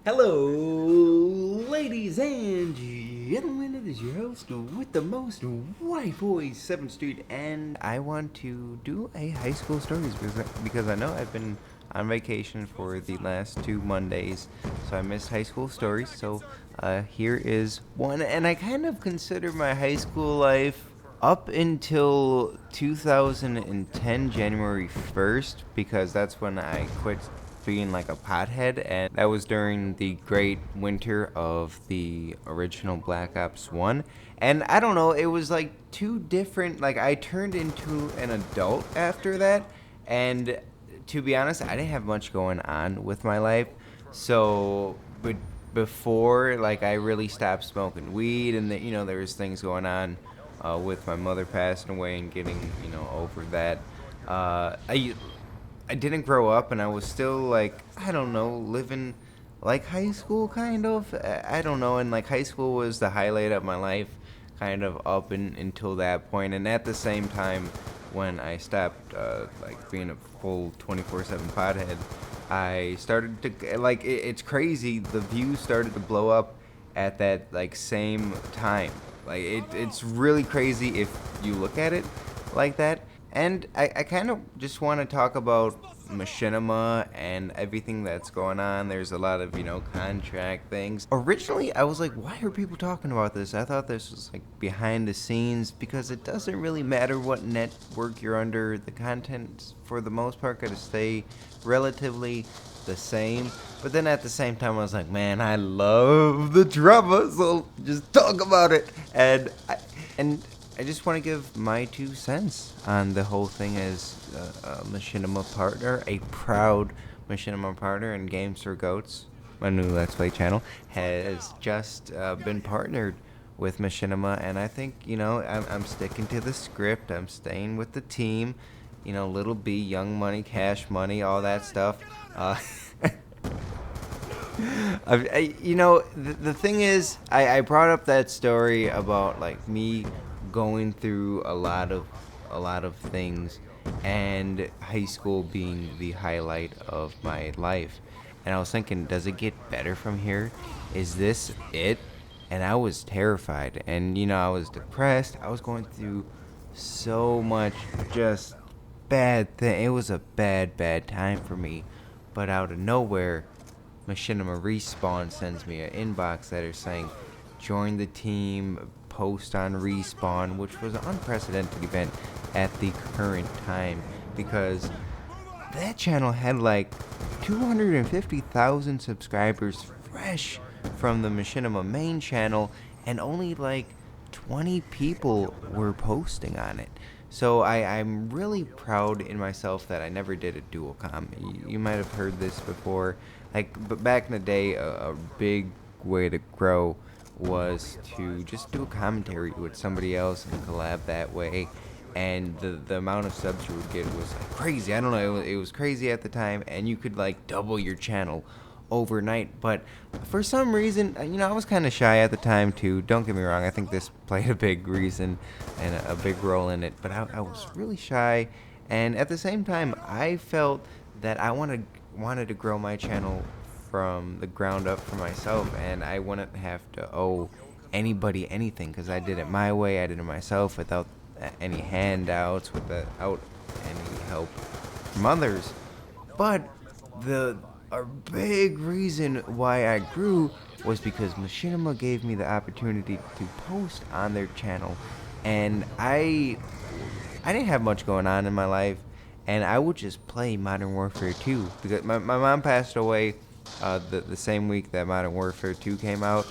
Hello, ladies and gentlemen. It is your host with the most, Whiteboy7thst, and I want to do a high school stories because I know I've been on vacation for the last 2 Mondays, so I missed high school stories. So here is one, and I kind of consider my high school life up until 2010 January 1st because that's when I quit being like a pothead, and that was during the great winter of the original Black Ops 1. And I don't know, it was like two different, like I turned into an adult after that, and to be honest, I didn't have much going on with my life. So, but before, like, I really stopped smoking weed, and there was things going on with my mother passing away and getting, over that. I didn't grow up, and I was still like, I don't know, living like high school kind of. I don't know, and like high school was the highlight of my life, kind of until that point. And at the same time, when I stopped like being a full 24/7 pothead, I started to like it's crazy. The views started to blow up at that like same time. Like it's really crazy if you look at it like that. And I kind of just want to talk about Machinima and everything that's going on. There's a lot of, contract things. Originally, I was like, why are people talking about this? I thought this was like behind the scenes because it doesn't really matter what network you're under. The content, for the most part, going to stay relatively the same. But then at the same time, I was like, man, I love the drama, so just talk about it. And I just want to give my 2 cents on the whole thing as a Machinima partner, a proud Machinima partner, and Games for Goats, my new Let's Play channel, has just been partnered with Machinima, and I think, I'm sticking to the script. I'm staying with the team, Little B, Young Money, Cash Money, all that stuff. The thing is, I brought up that story about like me going through a lot of things, and high school being the highlight of my life. And I was thinking, does it get better from here? Is this it? And I was terrified, and I was depressed. I was going through so much just bad thing. It was a bad time for me. But out of nowhere, Machinima Respawn sends me an inbox letter saying, join the team, post on Respawn, which was an unprecedented event at the current time because that channel had like 250,000 subscribers fresh from the Machinima main channel, and only like 20 people were posting on it. So I'm really proud in myself that I never did a dual com. You might have heard this before. But back in the day, a big way to grow was to just do a commentary with somebody else and collab that way. And the amount of subs you would get was like crazy. I don't know, it was crazy at the time, and you could like double your channel overnight. But for some reason, I was kind of shy at the time too. Don't get me wrong, I think this played a big reason and a big role in it. But I was really shy, and at the same time, I felt that I wanted to grow my channel from the ground up for myself, and I wouldn't have to owe anybody anything because I did it my way. I did it myself without any handouts, without any help from others. But a big reason why I grew was because Machinima gave me the opportunity to post on their channel, and I didn't have much going on in my life, and I would just play Modern Warfare 2 because my mom passed away the same week that Modern Warfare 2 came out,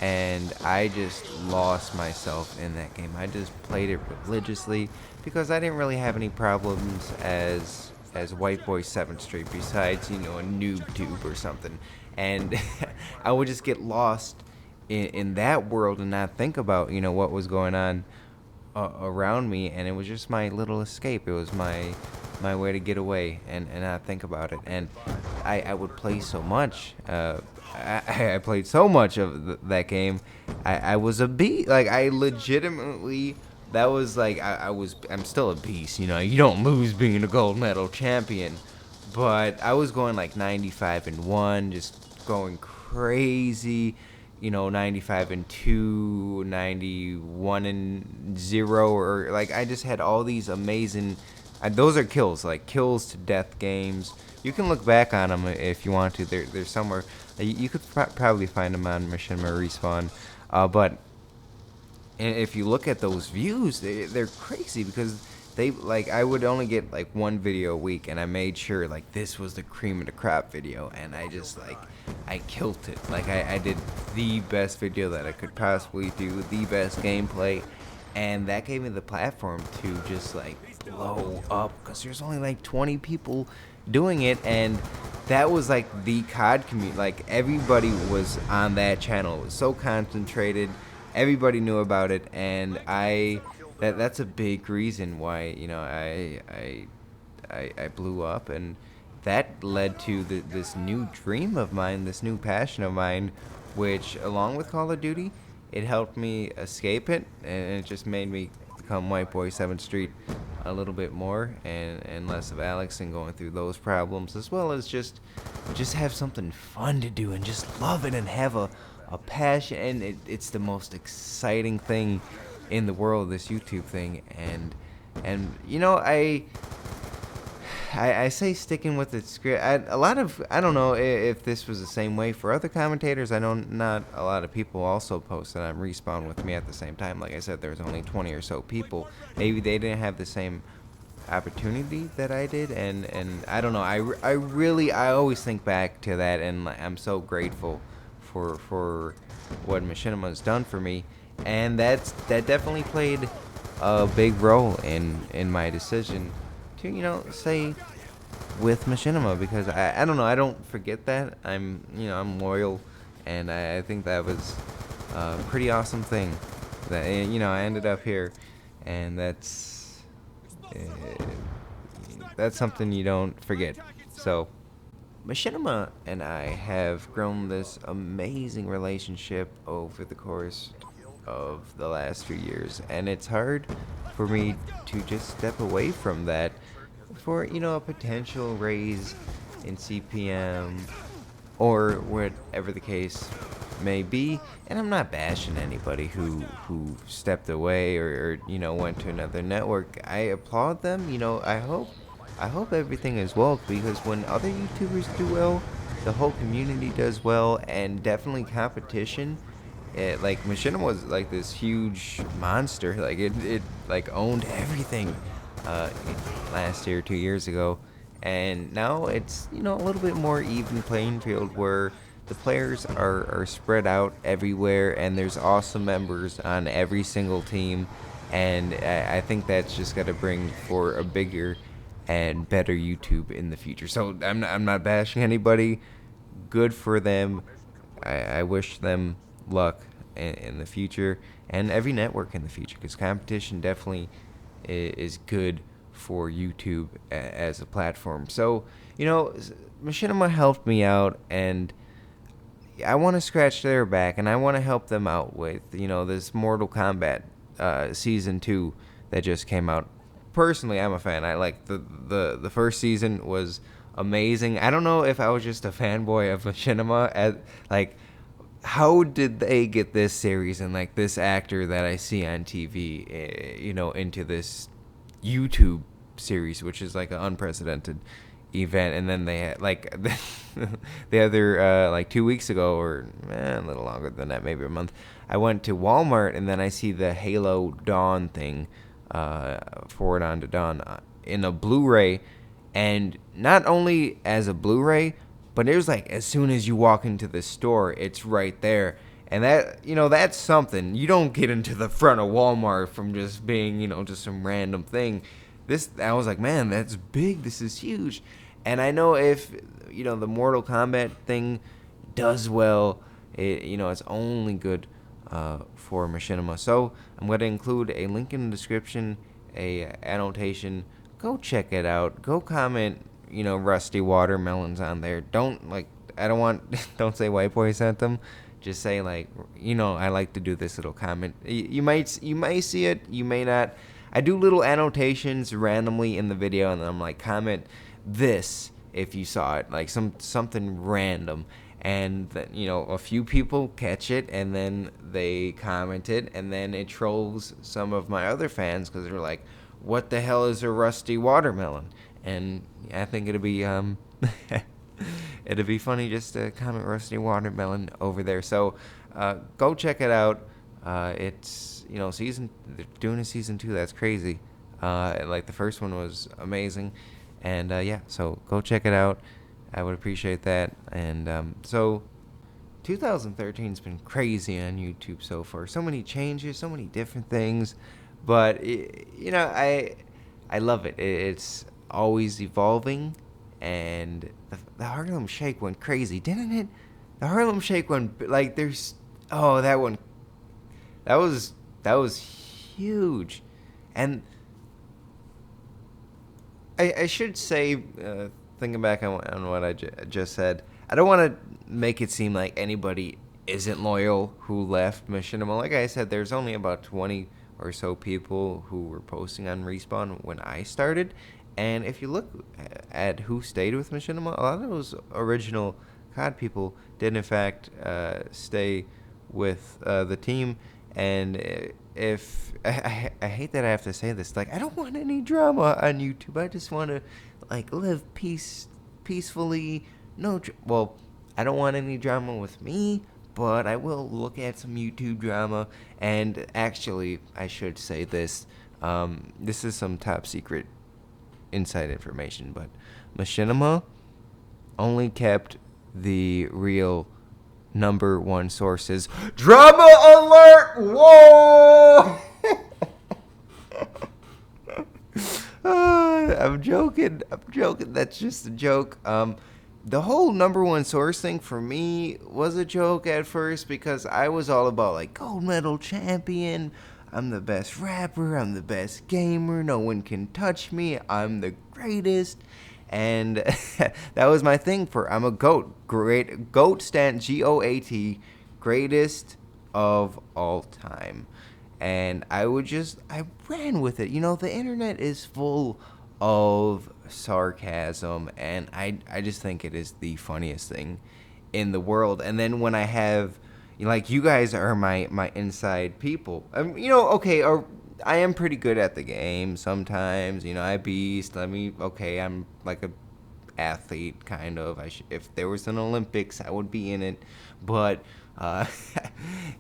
and I just lost myself in that game. I just played it religiously because I didn't really have any problems as Whiteboy7thst besides, a noob tube or something. And I would just get lost in that world and not think about, what was going on around me, and it was just my little escape. It was my way to get away and not think about it. And I would play so much. I played so much of that game. I was a beast. Like, I legitimately, that was like, I'm still a beast. You don't lose being a gold medal champion. But I was going like 95-1, just going crazy. 95-2, 91-0, or like I just had all these amazing. Those are kills, like kills to death games. You can look back on them if you want to. They're somewhere. You could probably find them on Machinima Respawn, but if you look at those views, they're crazy because I would only get like one video a week, and I made sure like this was the cream of the crop video, and I just I killed it. Like I did the best video that I could possibly do, the best gameplay, and that gave me the platform to just like blow up because there's only like 20 people doing it, and that was like the COD community. Like everybody was on that channel. It was so concentrated. Everybody knew about it, and that's a big reason why I blew up, and that led to this new dream of mine, this new passion of mine, which along with Call of Duty, it helped me escape it, and it just made me become Whiteboy7thst a little bit more, and less of Alex, and going through those problems, as well as just have something fun to do and just love it and have a passion. And it's the most exciting thing in the world, this YouTube thing. And I say sticking with the script. I don't know if this was the same way for other commentators. I know not a lot of people also posted on Respawn with me at the same time. Like I said, there was only 20 or so people. Maybe they didn't have the same opportunity that I did, and I don't know. I always think back to that, and I'm so grateful for what Machinima's done for me, and that definitely played a big role in my decision to stay with Machinima, because I don't know, I don't forget that. I'm loyal, and I think that was a pretty awesome thing that I ended up here, and that's something you don't forget. So Machinima and I have grown this amazing relationship over the course of the last few years, and it's hard for me to just step away from that for a potential raise in CPM or whatever the case may be. And I'm not bashing anybody who stepped away or went to another network. I applaud them. I hope everything is well, because when other YouTubers do well, the whole community does well, and definitely competition. Like Machinima was like this huge monster. Like it like owned everything last year, 2 years ago, and now it's a little bit more even playing field where the players are spread out everywhere, and there's awesome members on every single team, and I think that's just got to bring for a bigger and better YouTube in the future. So I'm not bashing anybody. Good for them. I wish them luck in the future, and every network in the future, because competition definitely is good for YouTube as a platform. So Machinima helped me out, and I want to scratch their back, and I want to help them out with this Mortal Kombat season 2 that just came out. Personally, I'm a fan. I like the first season was amazing. I don't know if I was just a fanboy of Machinima. How did they get this series and like this actor that I see on TV, into this YouTube series, which is like an unprecedented event? And then they had like the other like 2 weeks ago, or a little longer than that, maybe a month, I went to Walmart, and then I see the Halo Dawn thing, Forward on to Dawn, in a Blu-ray, and not only as a Blu-ray, but it was like as soon as you walk into the store, it's right there. And that, that's something. You don't get into the front of Walmart from just being, just some random thing. I was like, man, that's big. This is huge. And I know if, the Mortal Kombat thing does well, it's only good for Machinima. So I'm going to include a link in the description, a annotation. Go check it out. Go comment, Rusty Watermelons on there. Don't don't say White Boy sent them. Just say I like to do this little comment. You might see it, you may not. I do little annotations randomly in the video, and then I'm like, comment this if you saw it, like something random. and a few people catch it, and then they comment it, and then it trolls some of my other fans because they're like, "What the hell is a rusty watermelon?" And I think it'd be it'd be funny just to comment rusty watermelon over there. So go check it out. It's they're doing a season 2. That's crazy. Like the first one was amazing, and yeah, so go check it out. I would appreciate that. And so 2013's been crazy on YouTube so far. So many changes, so many different things, but I love it. It's always evolving, and the Harlem Shake went crazy, didn't it? The Harlem Shake went like that one. That was huge, and I should say, thinking back on what I just said, I don't want to make it seem like anybody isn't loyal who left Machinima. Like I said, there's only about 20 or so people who were posting on Respawn when I started. And if you look at who stayed with Machinima, a lot of those original COD people did in fact stay with the team. And if I hate that I have to say this, like, I don't want any drama on YouTube. I just want to like live peacefully. Well, I don't want any drama with me, but I will look at some YouTube drama. And actually, I should say this. This is some top secret inside information, but Machinima only kept the real number one sources. Drama alert! Whoa! I'm joking. That's just a joke. The whole number one source thing for me was a joke at first because I was all about like gold medal champion. I'm the best rapper. I'm the best gamer. No one can touch me. I'm the greatest. And that was my thing I'm a GOAT. GOAT stands GOAT, greatest of all time. And I ran with it. The internet is full of sarcasm, and I just think it is the funniest thing in the world. And then when I have, like, you guys are my inside people. Okay, I am pretty good at the game sometimes. I beast. I'm like a athlete, kind of. If there was an Olympics, I would be in it. But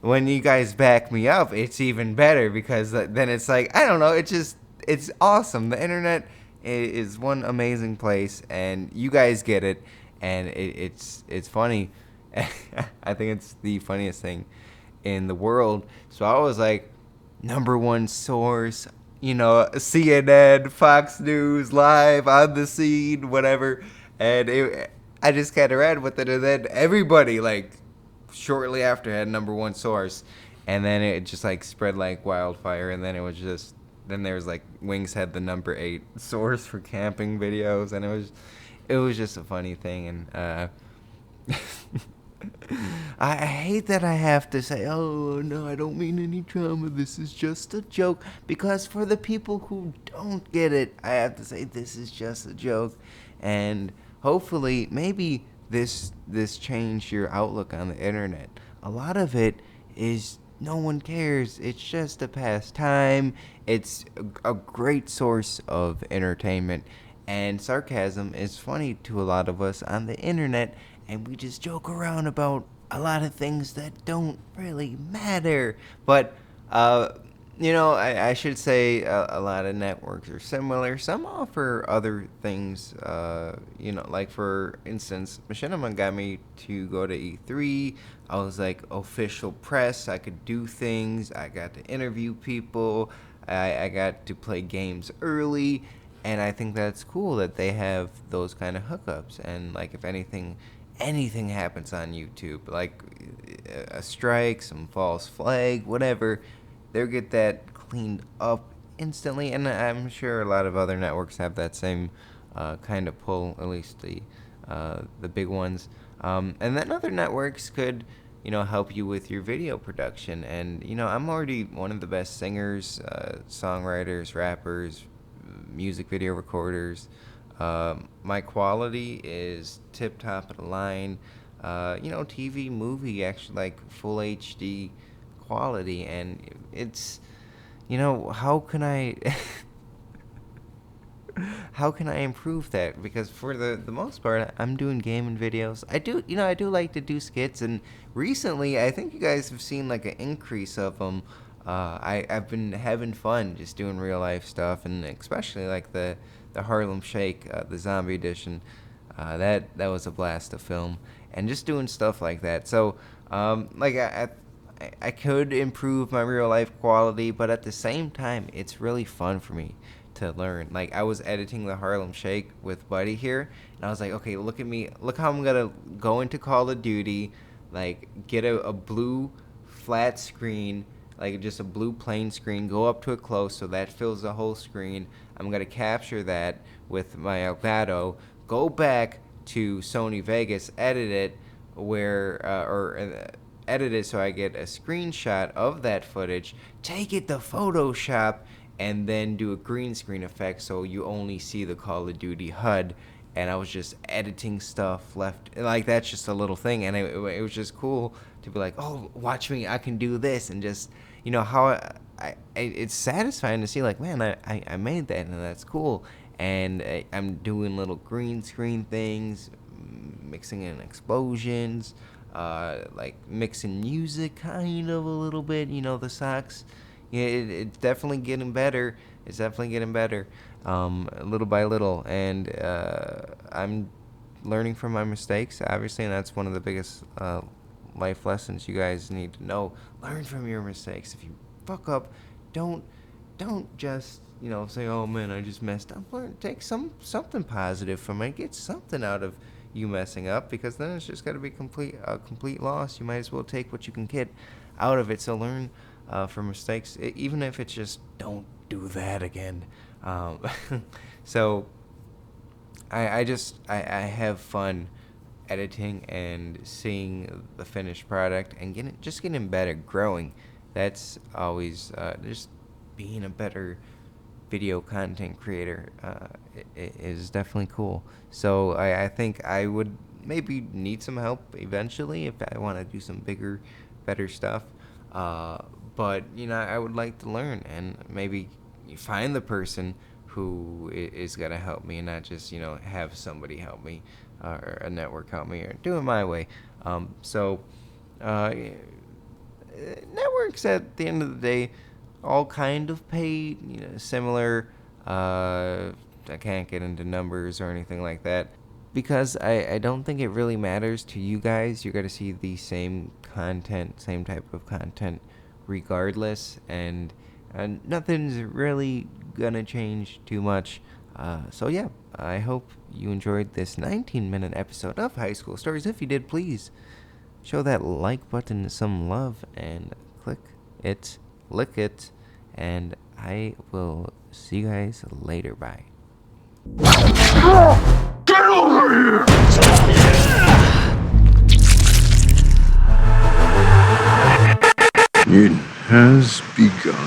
when you guys back me up, it's even better because then it's like, I don't know. It's awesome. The internet is one amazing place, and you guys get it, and it's funny. I think it's the funniest thing in the world. So I was like, number one source, CNN, Fox News, live on the scene, whatever. And I just kind of ran with it, and then everybody, like, shortly after had number one source, and then it just like spread like wildfire, and then then there was like Wings had the number 8 source for camping videos, and it was just a funny thing. And I hate that I have to say, oh no, I don't mean any drama, this is just a joke, because for the people who don't get it, I have to say this is just a joke. And hopefully maybe this changed your outlook on the internet. A lot of it is no one cares. It's just a pastime. It's a great source of entertainment, and sarcasm is funny to a lot of us on the internet, and we just joke around about a lot of things that don't really matter. But I should say a lot of networks are similar. Some offer other things. Like for instance, Machinima got me to go to E3. I was like official press. I could do things. I got to interview people. I got to play games early. And I think that's cool that they have those kind of hookups. And like if anything happens on YouTube, like a strike, some false flag, whatever, they'll get that cleaned up instantly. And I'm sure a lot of other networks have that same kind of pull, at least the big ones. And then other networks could, help you with your video production. And, I'm already one of the best singers, songwriters, rappers, music video recorders. My quality is tip top of the line. TV movie, actually, like full HD quality. And it's, how can I how can I improve that? Because for the most part, I'm doing gaming videos. I do like to do skits, and recently, I think you guys have seen like an increase of them. I've been having fun just doing real life stuff, and especially like the Harlem Shake, the zombie edition. That was a blast to film, and just doing stuff like that. So, like I could improve my real life quality, but at the same time, it's really fun for me to learn. Like, I was editing the Harlem Shake with Buddy here, and I was like, okay, look at me, look how I'm gonna go into Call of Duty, like get a blue flat screen, like just a blue plain screen, go up to it close so that fills the whole screen. I'm gonna capture that with my Elgato, go back to Sony Vegas, edit it edit it so I get a screenshot of that footage, take it to Photoshop, and then do a green screen effect so you only see the Call of Duty HUD. And I was just editing stuff left, like that's just a little thing, and it was just cool to be like, oh, watch me, I can do this, and just how it's satisfying to see, like, man, I made that, and that's cool. And I'm doing little green screen things, mixing in explosions, like mixing music kind of a little bit, the sax. Yeah, it's definitely getting better. It's definitely getting better, little by little. And I'm learning from my mistakes, obviously, and that's one of the biggest life lessons you guys need to know. Learn from your mistakes. If you fuck up, don't just say, oh man, I just messed up. Learn, take something positive from it. Get something out of you messing up, because then it's just got to be a complete loss. You might as well take what you can get out of it. So learn from mistakes, even if it's just don't do that again. So I have fun editing and seeing the finished product and getting better, growing. That's always just being a better video content creator is definitely cool. So I think I would maybe need some help eventually if I want to do some bigger, better stuff. But I would like to learn and maybe find the person who is gonna help me, and not just have somebody help me or a network help me, or do it my way. So networks at the end of the day all kind of pay similar. I can't get into numbers or anything like that, because I don't think it really matters to you guys. You're going to see the same content, same type of content regardless, and nothing's really going to change too much. So yeah, I hope you enjoyed this 19-minute episode of High School Stories. If you did, please show that like button some love and click it, lick it, and I will see you guys later. Bye. Get over here! It has begun.